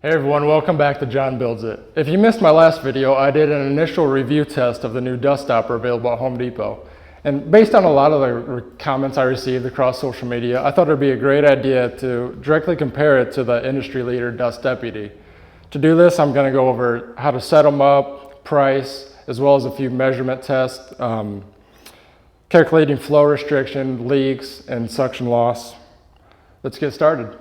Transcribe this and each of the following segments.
Hey everyone, welcome back to John Builds It. If you missed my last video, I did an initial review test of the new Dustopper available at Home Depot. And based on a lot of the comments I received across social media, I thought it'd be a great idea to directly compare it to the industry leader Dust Deputy. To do this, I'm going to go over how to set them up, price, as well as a few measurement tests, calculating flow restriction, leaks, and suction loss. Let's get started.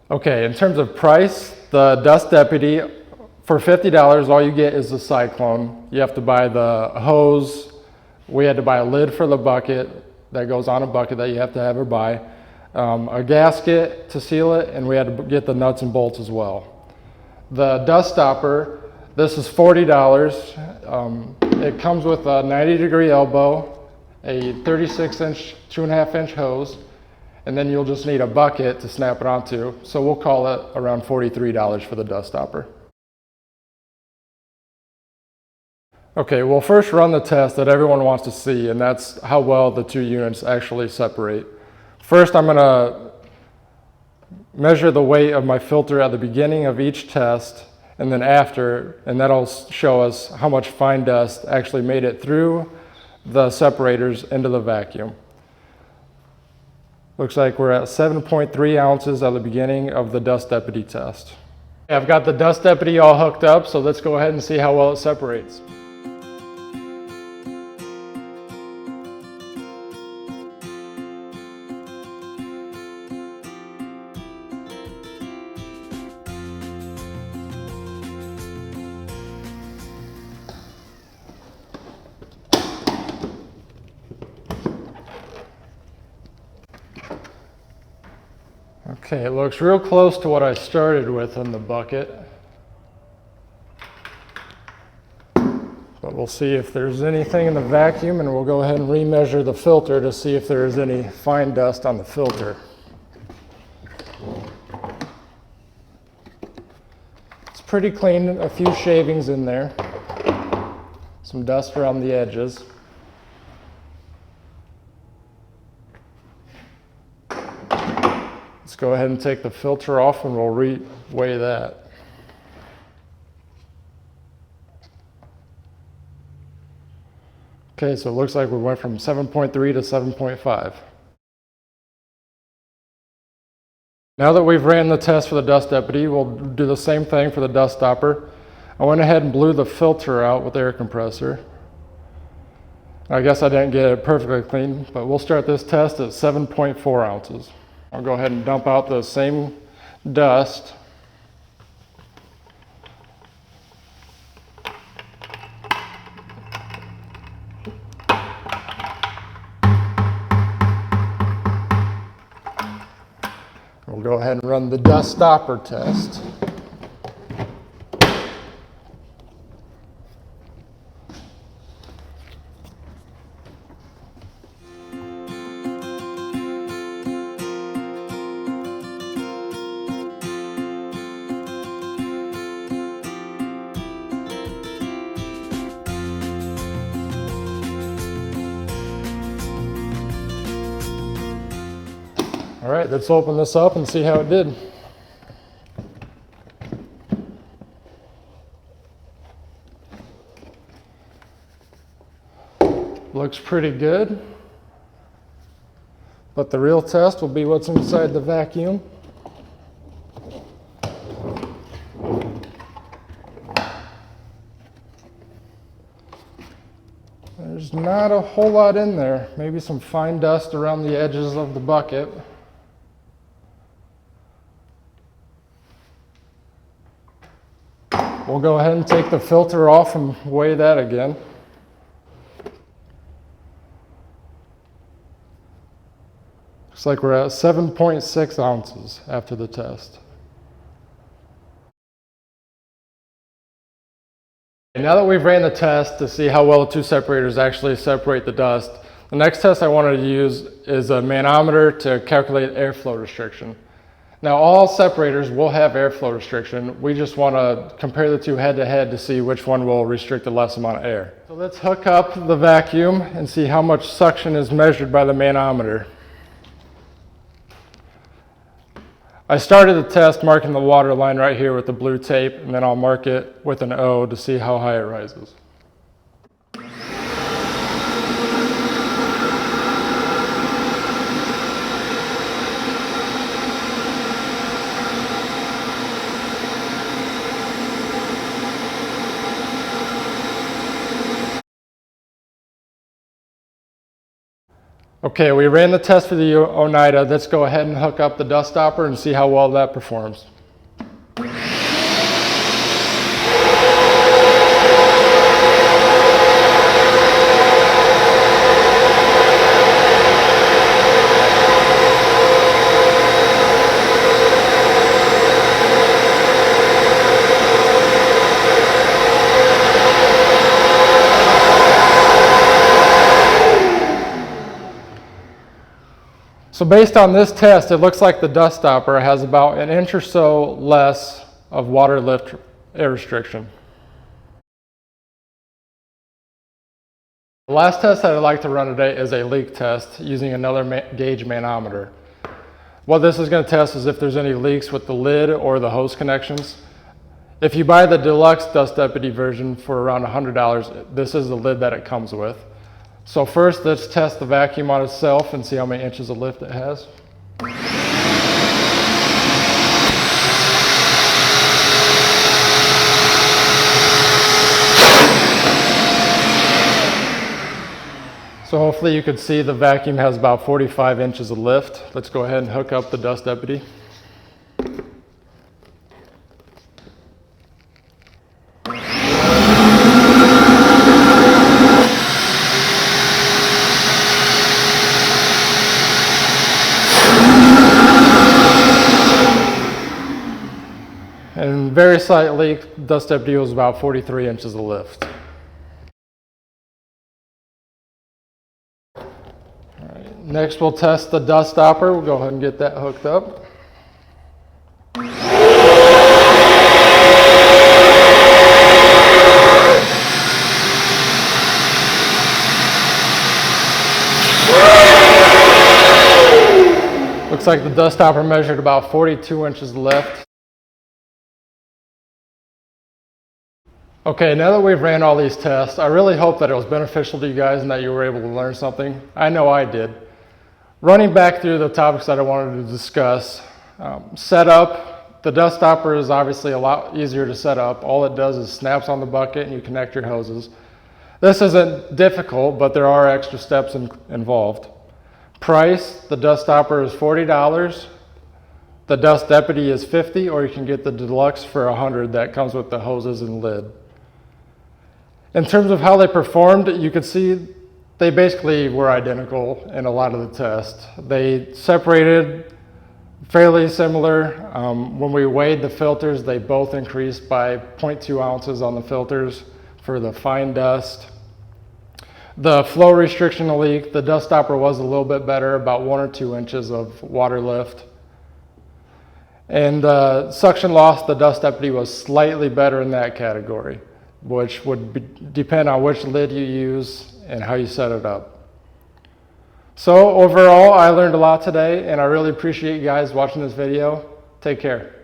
Okay, in terms of price, the Dust Deputy, for $50, all you get is the cyclone. You have to buy the hose. We had to buy a lid for the bucket that goes on a bucket that you have to have or buy, a gasket to seal it, and we had to get the nuts and bolts as well. The Dustopper, this is $40. It comes with a 90-degree elbow, a 36-inch, 2.5-inch hose, and then you'll just need a bucket to snap it onto. So we'll call it around $43 for the Dustopper. Okay, we'll first run the test that everyone wants to see, and that's how well the two units actually separate. First, I'm gonna measure the weight of my filter at the beginning of each test and then after, and that'll show us how much fine dust actually made it through the separators into the vacuum. Looks like we're at 7.3 ounces at the beginning of the Dust Deputy test. I've got the Dust Deputy all hooked up, so let's go ahead and see how well it separates. Okay, it looks real close to what I started with in the bucket. But we'll see if there's anything in the vacuum, and we'll go ahead and remeasure the filter to see if there is any fine dust on the filter. It's pretty clean, a few shavings in there, some dust around the edges. Let's go ahead and take the filter off and we'll re-weigh that. Okay, so it looks like we went from 7.3 to 7.5. Now that we've ran the test for the Dust Deputy, we'll do the same thing for the Dustopper. I went ahead and blew the filter out with the air compressor. I guess I didn't get it perfectly clean, but we'll start this test at 7.4 ounces. I'll go ahead and dump out the same dust. We'll go ahead and run the Dustopper test. All right, let's open this up and see how it did. Looks pretty good, but the real test will be what's inside the vacuum. There's not a whole lot in there, maybe some fine dust around the edges of the bucket. We'll go ahead and take the filter off and weigh that again. Looks like we're at 7.6 ounces after the test. Now that we've ran the test to see how well the two separators actually separate the dust, the next test I wanted to use is a manometer to calculate airflow restriction. Now all separators will have airflow restriction. We just want to compare the two head to head to see which one will restrict the less amount of air. So let's hook up the vacuum and see how much suction is measured by the manometer. I started the test marking the water line right here with the blue tape, and then I'll mark it with an O to see how high it rises. Okay, we ran the test for the Oneida. Let's go ahead and hook up the Dustopper and see how well that performs. So based on this test, it looks like the Dustopper has about an inch or so less of water lift air restriction. The last test that I'd like to run today is a leak test using another gauge manometer. What this is going to test is if there's any leaks with the lid or the hose connections. If you buy the deluxe Dust Deputy version for around $100, this is the lid that it comes with. So first, let's test the vacuum on itself and see how many inches of lift it has. So hopefully you could see the vacuum has about 45 inches of lift. Let's go ahead and hook up the Dust Deputy. And very slight leak, Dust Deputy was about 43 inches of lift. All right, next we'll test the Dustopper. We'll go ahead and get that hooked up. Looks like the Dustopper measured about 42 inches of lift. Okay, now that we've ran all these tests, I really hope that it was beneficial to you guys and that you were able to learn something. I know I did. Running back through the topics that I wanted to discuss, setup. The Dustopper is obviously a lot easier to set up. All it does is snaps on the bucket and you connect your hoses. This isn't difficult, but there are extra steps involved. Price, the Dustopper is $40. The Dust Deputy is $50, or you can get the deluxe for $100 that comes with the hoses and lid. In terms of how they performed, you could see they basically were identical in a lot of the tests. They separated fairly similar. When we weighed the filters, they both increased by 0.2 ounces on the filters for the fine dust. The flow restriction leak, the Dustopper was a little bit better, about 1 or 2 inches of water lift. And suction loss, the Dust Deputy was slightly better in that category, which would depend on which lid you use and how you set it up. So overall, I learned a lot today, and I really appreciate you guys watching this video. Take care.